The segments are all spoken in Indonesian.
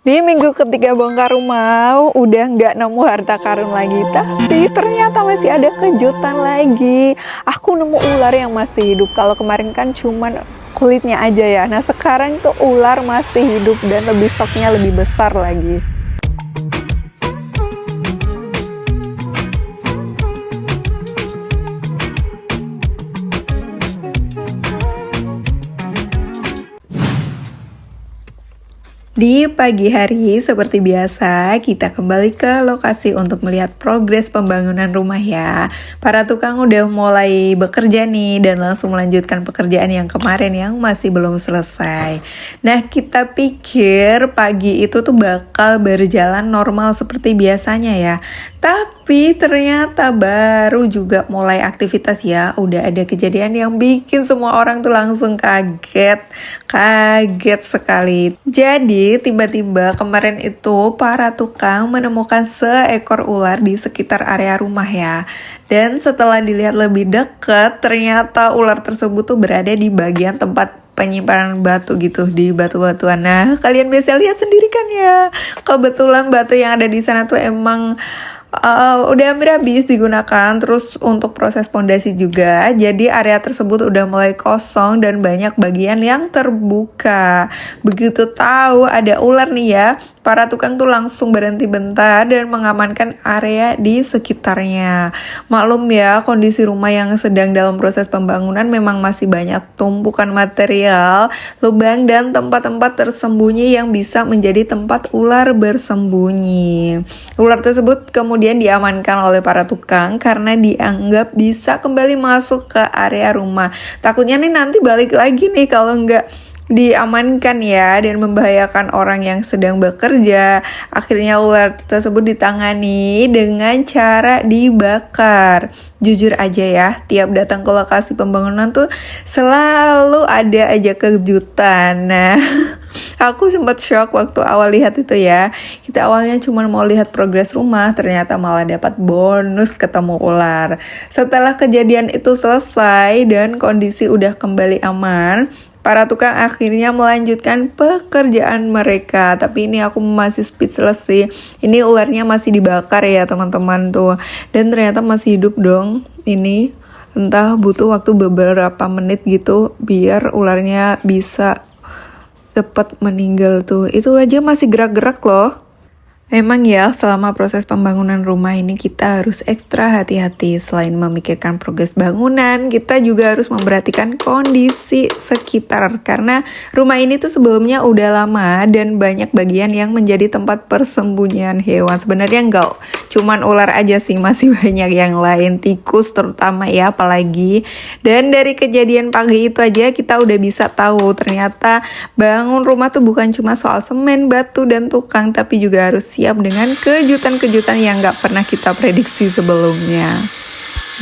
Di minggu ketiga bongkar rumah, udah nggak nemu harta karun lagi. Tapi ternyata masih ada kejutan lagi. Aku nemu ular yang masih hidup. Kalau kemarin kan cuman kulitnya aja ya. Nah sekarang tuh ular masih hidup dan lebih stoknya lebih besar lagi. Di pagi hari, seperti biasa, kita kembali ke lokasi untuk melihat progres pembangunan rumah ya. Para tukang udah mulai bekerja nih dan langsung melanjutkan pekerjaan yang kemarin yang masih belum selesai. Nah, kita pikir pagi itu tuh bakal berjalan normal seperti biasanya ya. Tapi ternyata baru juga mulai aktivitas ya. Udah ada kejadian yang bikin semua orang tuh langsung kaget. Kaget sekali. Jadi tiba-tiba kemarin itu para tukang menemukan seekor ular di sekitar area rumah ya. Dan setelah dilihat lebih dekat, ternyata ular tersebut tuh berada di bagian tempat penyimpanan batu gitu, di batu-batuan. Nah, kalian bisa lihat sendiri kan ya. Kebetulan batu yang ada di sana tuh emang udah hampir habis digunakan. Terus untuk proses pondasi juga, jadi area tersebut udah mulai kosong dan banyak bagian yang terbuka. Begitu tahu ada ular nih ya, para tukang tuh langsung berhenti bentar dan mengamankan area di sekitarnya. Maklum ya, kondisi rumah yang sedang dalam proses pembangunan memang masih banyak tumpukan material, lubang dan tempat-tempat tersembunyi yang bisa menjadi tempat ular bersembunyi. Ular tersebut kemudian diamankan oleh para tukang karena dianggap bisa kembali masuk ke area rumah. Takutnya nih nanti balik lagi nih kalau nggak diamankan ya, dan membahayakan orang yang sedang bekerja. Akhirnya ular tersebut ditangani dengan cara dibakar. Jujur aja ya, tiap datang ke lokasi pembangunan tuh selalu ada aja kejutan. Nah, aku sempat shock waktu awal lihat itu ya. Kita awalnya cuma mau lihat progres rumah, ternyata malah dapat bonus ketemu ular. Setelah kejadian itu selesai dan kondisi udah kembali aman, para tukang akhirnya melanjutkan pekerjaan mereka. Tapi ini aku masih speechless sih. Ini ularnya masih dibakar ya teman-teman tuh. Dan ternyata masih hidup dong. Ini entah butuh waktu beberapa menit gitu biar ularnya bisa cepat meninggal tuh. Itu aja masih gerak-gerak loh. Memang ya, selama proses pembangunan rumah ini kita harus ekstra hati-hati. Selain memikirkan progres bangunan, kita juga harus memperhatikan kondisi sekitar. Karena rumah ini tuh sebelumnya udah lama dan banyak bagian yang menjadi tempat persembunyian hewan. Sebenarnya enggak cuman ular aja sih, masih banyak yang lain. Tikus terutama ya, apalagi. Dan dari kejadian pagi itu aja kita udah bisa tahu ternyata bangun rumah tuh bukan cuma soal semen, batu, dan tukang, tapi juga harus siap dengan kejutan-kejutan yang gak pernah kita prediksi sebelumnya.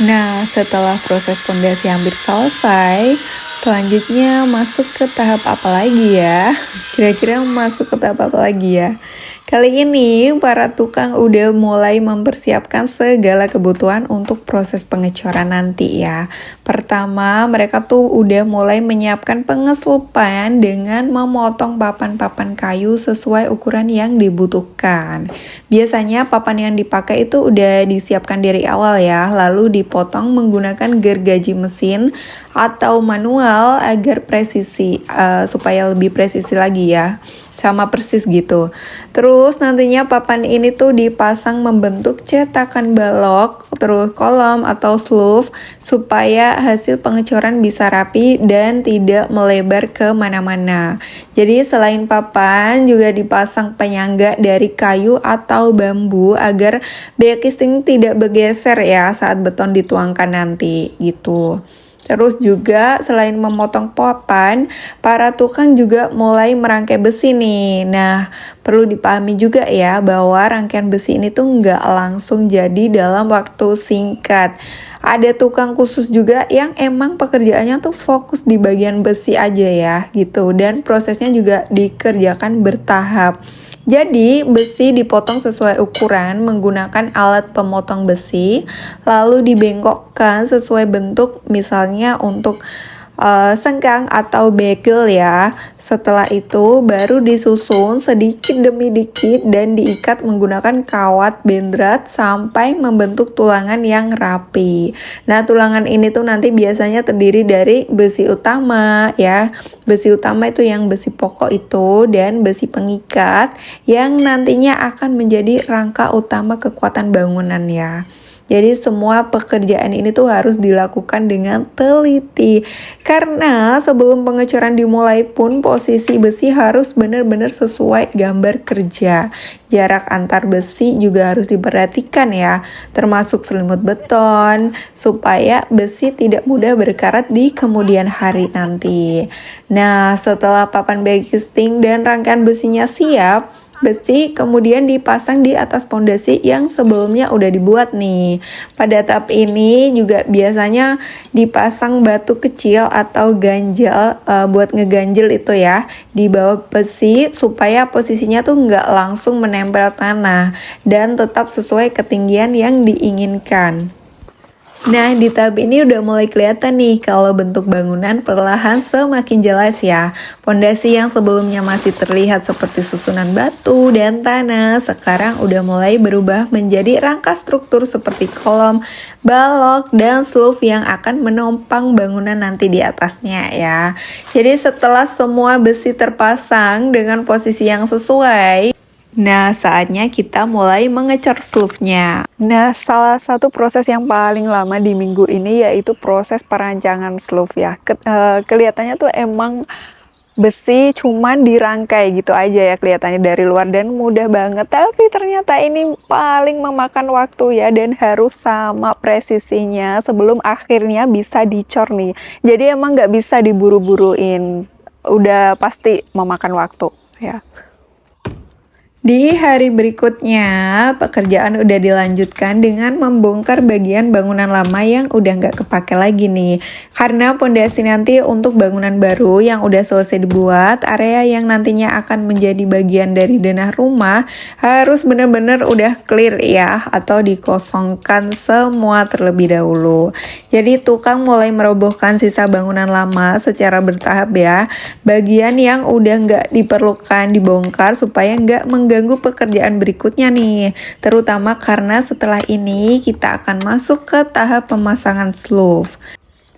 Nah, setelah proses pondasi hampir selesai, selanjutnya masuk ke tahap apa lagi ya? Kira-kira masuk ke tahap apa lagi ya? Kali ini para tukang udah mulai mempersiapkan segala kebutuhan untuk proses pengecoran nanti ya. Pertama, mereka tuh udah mulai menyiapkan pengeselupan dengan memotong papan-papan kayu sesuai ukuran yang dibutuhkan. Biasanya papan yang dipakai itu udah disiapkan dari awal ya, lalu dipotong menggunakan gergaji mesin atau manual agar presisi, supaya lebih presisi lagi ya. Sama persis gitu. Terus nantinya papan ini tuh dipasang membentuk cetakan balok, terus kolom atau sloof, supaya hasil pengecoran bisa rapi dan tidak melebar ke mana-mana. Jadi selain papan juga dipasang penyangga dari kayu atau bambu agar biaya casing tidak bergeser ya saat beton dituangkan nanti gitu. Terus juga selain memotong papan, para tukang juga mulai merangkai besi nih. Nah, perlu dipahami juga ya bahwa rangkaian besi ini tuh nggak langsung jadi dalam waktu singkat. Ada tukang khusus juga yang emang pekerjaannya tuh fokus di bagian besi aja ya gitu. Dan prosesnya juga dikerjakan bertahap. Jadi besi dipotong sesuai ukuran menggunakan alat pemotong besi, lalu dibengkokkan sesuai bentuk. Misalnya untuk sengkang atau bagel ya. Setelah itu baru disusun sedikit demi dikit dan diikat menggunakan kawat bendrat sampai membentuk tulangan yang rapi. Nah, tulangan ini tuh nanti biasanya terdiri dari besi utama ya. Besi utama itu yang besi pokok itu, dan besi pengikat yang nantinya akan menjadi rangka utama kekuatan bangunan ya. Jadi semua pekerjaan ini tuh harus dilakukan dengan teliti. Karena sebelum pengecoran dimulai pun posisi besi harus benar-benar sesuai gambar kerja. Jarak antar besi juga harus diperhatikan ya, termasuk selimut beton, supaya besi tidak mudah berkarat di kemudian hari nanti. Nah, setelah papan backing dan rangkaian besinya siap, besi kemudian dipasang di atas pondasi yang sebelumnya udah dibuat nih. Pada tahap ini juga biasanya dipasang batu kecil atau ganjal buat ngeganjel itu ya di bawah besi supaya posisinya tuh nggak langsung menempel tanah dan tetap sesuai ketinggian yang diinginkan. Nah, di tab ini udah mulai kelihatan nih kalau bentuk bangunan perlahan semakin jelas ya. Pondasi yang sebelumnya masih terlihat seperti susunan batu dan tanah, sekarang udah mulai berubah menjadi rangka struktur seperti kolom, balok, dan sloof yang akan menopang bangunan nanti di atasnya ya. Jadi setelah semua besi terpasang dengan posisi yang sesuai, nah, saatnya kita mulai mengecor sloofnya. Nah, salah satu proses yang paling lama di minggu ini yaitu proses perancangan sloof ya. Kelihatannya tuh emang besi cuman dirangkai gitu aja ya kelihatannya dari luar dan mudah banget. Tapi ternyata ini paling memakan waktu ya, dan harus sama presisinya sebelum akhirnya bisa dicor nih. Jadi emang nggak bisa diburu-buruin. Udah pasti memakan waktu ya. Di hari berikutnya, pekerjaan udah dilanjutkan dengan membongkar bagian bangunan lama yang udah nggak kepake lagi nih. Karena pondasi nanti untuk bangunan baru yang udah selesai dibuat, area yang nantinya akan menjadi bagian dari denah rumah harus bener-bener udah clear ya, atau dikosongkan semua terlebih dahulu. Jadi tukang mulai merobohkan sisa bangunan lama secara bertahap ya. Bagian yang udah nggak diperlukan dibongkar supaya nggak mengganggu pekerjaan berikutnya nih, terutama karena setelah ini kita akan masuk ke tahap pemasangan sloof.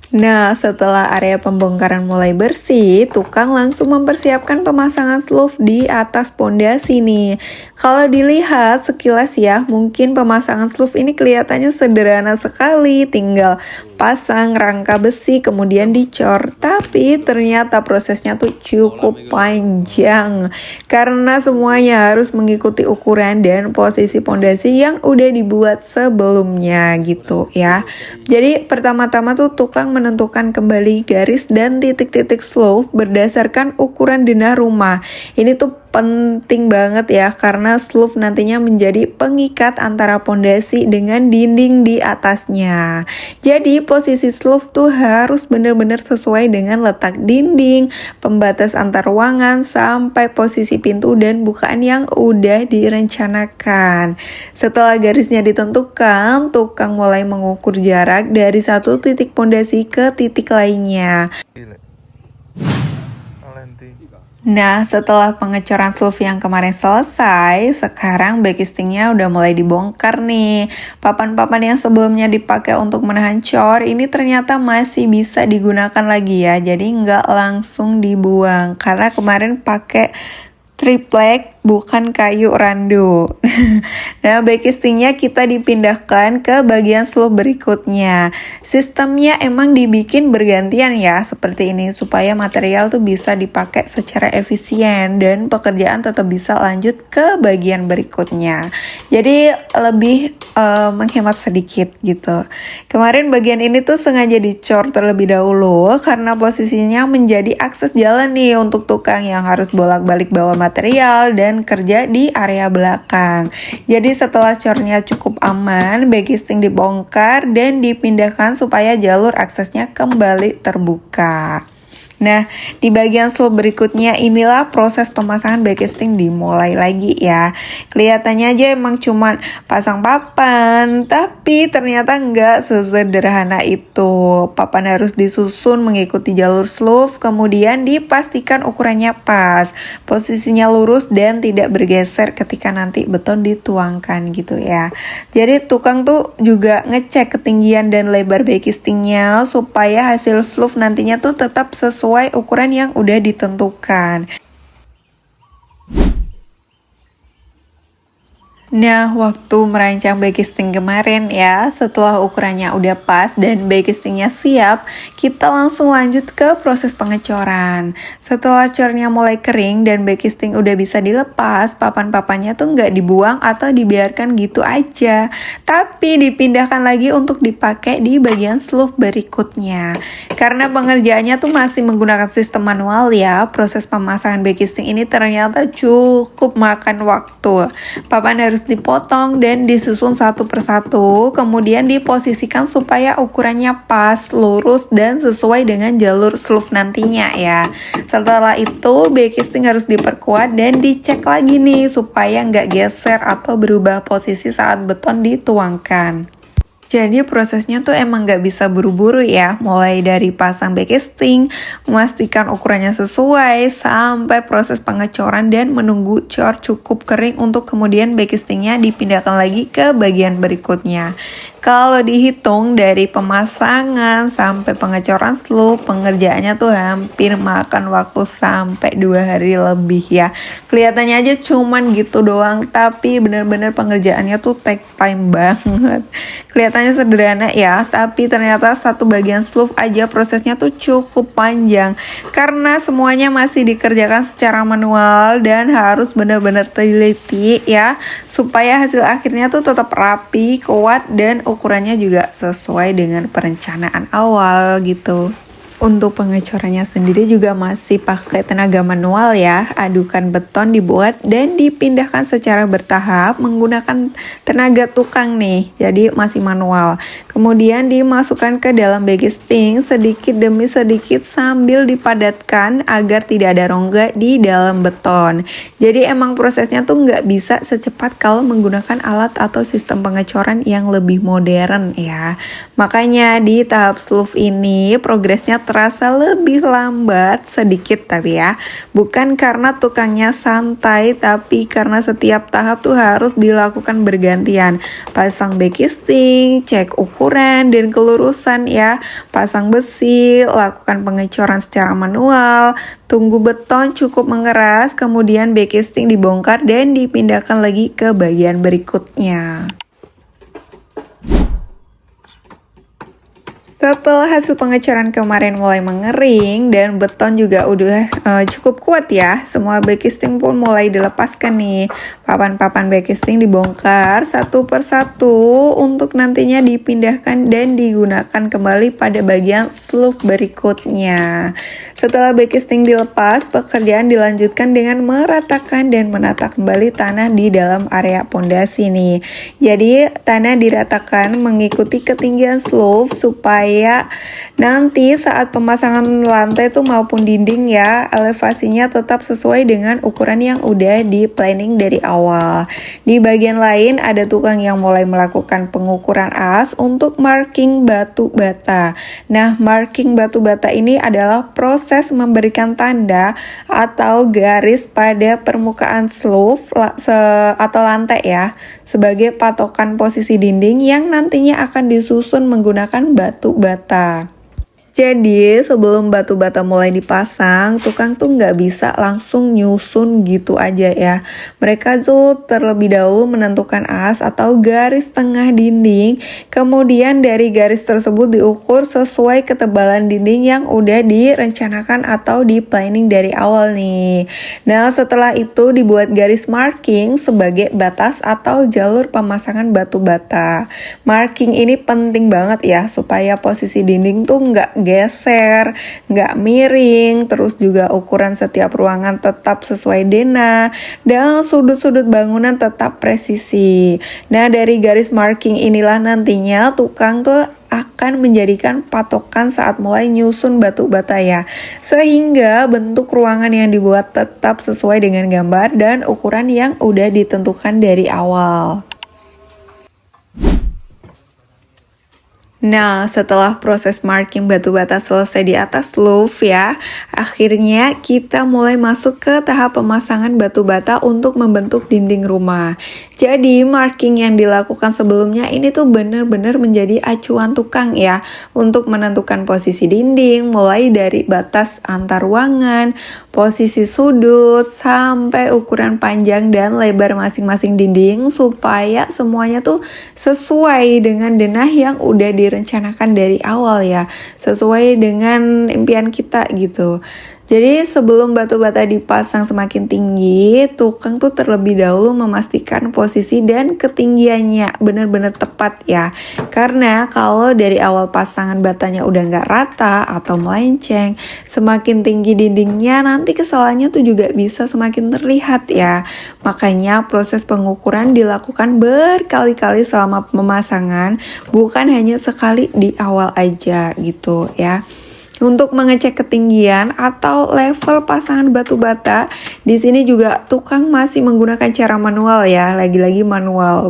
Nah, setelah area pembongkaran mulai bersih, tukang langsung mempersiapkan pemasangan sloof di atas pondasi nih. Kalau dilihat sekilas ya, mungkin pemasangan sloof ini kelihatannya sederhana sekali, tinggal pasang rangka besi kemudian dicor. Tapi ternyata prosesnya tuh cukup panjang karena semuanya harus mengikuti ukuran dan posisi pondasi yang udah dibuat sebelumnya gitu ya. Jadi pertama-tama tuh tukang menentukan kembali garis dan titik-titik sloof berdasarkan ukuran denah rumah. Ini tuh penting banget ya, karena sloof nantinya menjadi pengikat antara pondasi dengan dinding di atasnya. Jadi posisi sloof tuh harus benar-benar sesuai dengan letak dinding, pembatas antar ruangan, sampai posisi pintu dan bukaan yang udah direncanakan. Setelah garisnya ditentukan, tukang mulai mengukur jarak dari satu titik pondasi ke titik lainnya. Nah, setelah pengecoran sloof yang kemarin selesai, sekarang backistingnya udah mulai dibongkar nih. Papan-papan yang sebelumnya dipakai untuk menahan cor, ini ternyata masih bisa digunakan lagi ya. Jadi nggak langsung dibuang, karena kemarin pakai triplek bukan kayu randu. Nah, backistingnya kita dipindahkan ke bagian sloof berikutnya. Sistemnya emang dibikin bergantian ya, seperti ini, supaya material tuh bisa dipakai secara efisien dan pekerjaan tetap bisa lanjut ke bagian berikutnya. Jadi lebih menghemat sedikit gitu. Kemarin bagian ini tuh sengaja dicor terlebih dahulu karena posisinya menjadi akses jalan nih untuk tukang yang harus bolak-balik bawa material dan kerja di area belakang. Jadi setelah cornya cukup aman, backisting dibongkar dan dipindahkan supaya jalur aksesnya kembali terbuka. Nah, di bagian slope berikutnya inilah proses pemasangan backcasting dimulai lagi ya. Kelihatannya aja emang cuman pasang papan, tapi ternyata nggak sesederhana itu. Papan harus disusun mengikuti jalur slope, kemudian dipastikan ukurannya pas, posisinya lurus dan tidak bergeser ketika nanti beton dituangkan gitu ya. Jadi tukang tuh juga ngecek ketinggian dan lebar backcastingnya supaya hasil slope nantinya tuh tetap sesuai ukuran yang udah ditentukan. Nah, waktu merancang backcasting kemarin ya, setelah ukurannya udah pas dan backcastingnya siap, kita langsung lanjut ke proses pengecoran. Setelah cornya mulai kering dan backcasting udah bisa dilepas, papan-papannya tuh nggak dibuang atau dibiarkan gitu aja, tapi dipindahkan lagi untuk dipakai di bagian slope berikutnya. Karena pengerjaannya tuh masih menggunakan sistem manual ya, proses pemasangan backcasting ini ternyata cukup makan waktu. Papan harus dipotong dan disusun satu persatu, kemudian diposisikan supaya ukurannya pas, lurus, dan sesuai dengan jalur slope nantinya ya. Setelah itu backcasting harus diperkuat dan dicek lagi nih supaya nggak geser atau berubah posisi saat beton dituangkan. Jadi prosesnya tuh emang gak bisa buru-buru ya, mulai dari pasang backcasting, memastikan ukurannya sesuai, sampai proses pengecoran dan menunggu cor cukup kering untuk kemudian backcastingnya dipindahkan lagi ke bagian berikutnya. Kalau dihitung dari pemasangan sampai pengecoran slope, pengerjaannya tuh hampir makan waktu sampai 2 hari lebih ya. Kelihatannya aja cuman gitu doang, tapi bener-bener pengerjaannya tuh take time banget. Kelihatannya sederhana ya, tapi ternyata satu bagian slope aja prosesnya tuh cukup panjang. Karena semuanya masih dikerjakan secara manual dan harus bener-bener teliti ya, supaya hasil akhirnya tuh tetap rapi, kuat, dan ukurannya juga sesuai dengan perencanaan awal gitu. Untuk pengecorannya sendiri juga masih pakai tenaga manual ya. Adukan beton dibuat dan dipindahkan secara bertahap menggunakan tenaga tukang nih. Jadi masih manual. Kemudian dimasukkan ke dalam backcasting sedikit demi sedikit sambil dipadatkan agar tidak ada rongga di dalam beton. Jadi emang prosesnya tuh nggak bisa secepat kalau menggunakan alat atau sistem pengecoran yang lebih modern ya. Makanya di tahap slope ini progresnya terasa lebih lambat sedikit tapi ya. Bukan karena tukangnya santai, tapi karena setiap tahap tuh harus dilakukan bergantian. Pasang backcasting, cek ukuran dan kelurusan ya. Pasang besi, lakukan pengecoran secara manual, tunggu beton cukup mengeras, kemudian backcasting dibongkar dan dipindahkan lagi ke bagian berikutnya. Setelah hasil pengecoran kemarin mulai mengering dan beton juga udah cukup kuat ya, semua backcasting pun mulai dilepaskan nih. Papan-papan backcasting dibongkar satu persatu untuk nantinya dipindahkan dan digunakan kembali pada bagian slope berikutnya. Setelah backcasting dilepas, pekerjaan dilanjutkan dengan meratakan dan menata kembali tanah di dalam area pondasi nih. Jadi tanah diratakan mengikuti ketinggian slope supaya nanti saat pemasangan lantai tuh maupun dinding ya, elevasinya tetap sesuai dengan ukuran yang udah di planning dari awal. Di bagian lain ada tukang yang mulai melakukan pengukuran as untuk marking batu bata. Nah, marking batu bata ini adalah proses memberikan tanda atau garis pada permukaan slope atau lantai ya, sebagai patokan posisi dinding yang nantinya akan disusun menggunakan batu bata. Jadi sebelum batu bata mulai dipasang, tukang tuh nggak bisa langsung nyusun gitu aja ya. Mereka tuh terlebih dahulu menentukan as atau garis tengah dinding. Kemudian dari garis tersebut diukur sesuai ketebalan dinding yang udah direncanakan atau di planning dari awal nih. Nah setelah itu dibuat garis marking sebagai batas atau jalur pemasangan batu bata. Marking ini penting banget ya supaya posisi dinding tuh nggak geser, nggak miring, terus juga ukuran setiap ruangan tetap sesuai denah, dan sudut-sudut bangunan tetap presisi. Nah dari garis marking inilah nantinya tukang tuh akan menjadikan patokan saat mulai nyusun batu bata ya. Sehingga bentuk ruangan yang dibuat tetap sesuai dengan gambar dan ukuran yang udah ditentukan dari awal. Nah, setelah proses marking batu bata selesai di atas roof ya, akhirnya kita mulai masuk ke tahap pemasangan batu bata untuk membentuk dinding rumah. Jadi, marking yang dilakukan sebelumnya ini tuh benar-benar menjadi acuan tukang ya, untuk menentukan posisi dinding, mulai dari batas antar ruangan, posisi sudut, sampai ukuran panjang dan lebar masing-masing dinding, supaya semuanya tuh sesuai dengan denah yang udah direncanakan dari awal ya, sesuai dengan impian kita gitu. Jadi sebelum batu bata dipasang semakin tinggi, tukang tuh terlebih dahulu memastikan posisi dan ketinggiannya benar-benar tepat ya. Karena kalau dari awal pasangan batanya udah nggak rata atau melenceng, semakin tinggi dindingnya nanti kesalahannya tuh juga bisa semakin terlihat ya. Makanya proses pengukuran dilakukan berkali-kali selama pemasangan, bukan hanya sekali di awal aja gitu ya. Untuk mengecek ketinggian atau level pasangan batu bata, di sini juga tukang masih menggunakan cara manual ya, lagi-lagi manual,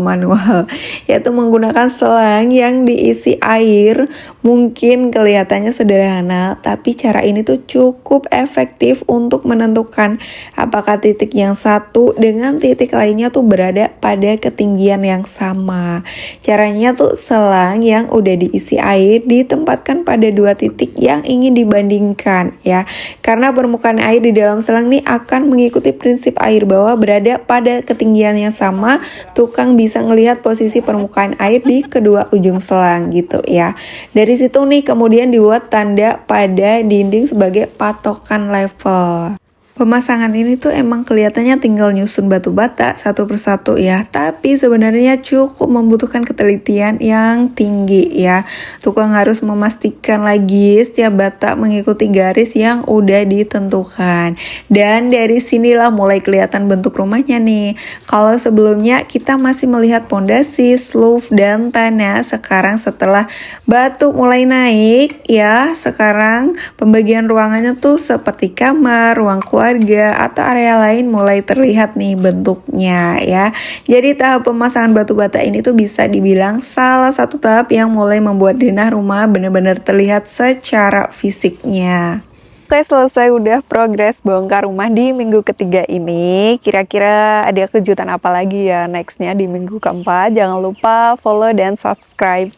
yaitu menggunakan selang yang diisi air. Mungkin kelihatannya sederhana, tapi cara ini tuh cukup efektif untuk menentukan apakah titik yang satu dengan titik lainnya tuh berada pada ketinggian yang sama. Caranya tuh selang yang udah diisi air ditempatkan pada dua titik yang ingin dibandingkan ya, karena permukaan air di dalam selang nih akan mengikuti prinsip air bawah berada pada ketinggian yang sama. Tukang bisa ngelihat posisi permukaan air di kedua ujung selang gitu ya. Dari situ nih kemudian dibuat tanda pada dinding sebagai patokan level. Pemasangan ini tuh emang kelihatannya tinggal nyusun batu bata satu persatu ya, tapi sebenarnya cukup membutuhkan ketelitian yang tinggi ya. Tukang harus memastikan lagi setiap bata mengikuti garis yang udah ditentukan. Dan dari sinilah mulai kelihatan bentuk rumahnya nih. Kalau sebelumnya kita masih melihat pondasi, roof, dan tanah, sekarang setelah batu mulai naik ya, sekarang pembagian ruangannya tuh seperti kamar, ruang keluarga, atau area lain mulai terlihat nih bentuknya ya. Jadi tahap pemasangan batu bata ini tuh bisa dibilang salah satu tahap yang mulai membuat denah rumah benar-benar terlihat secara fisiknya. Oke, selesai udah progres bongkar rumah di minggu ketiga ini. Kira-kira ada kejutan apa lagi ya nextnya di minggu keempat? Jangan lupa follow dan subscribe.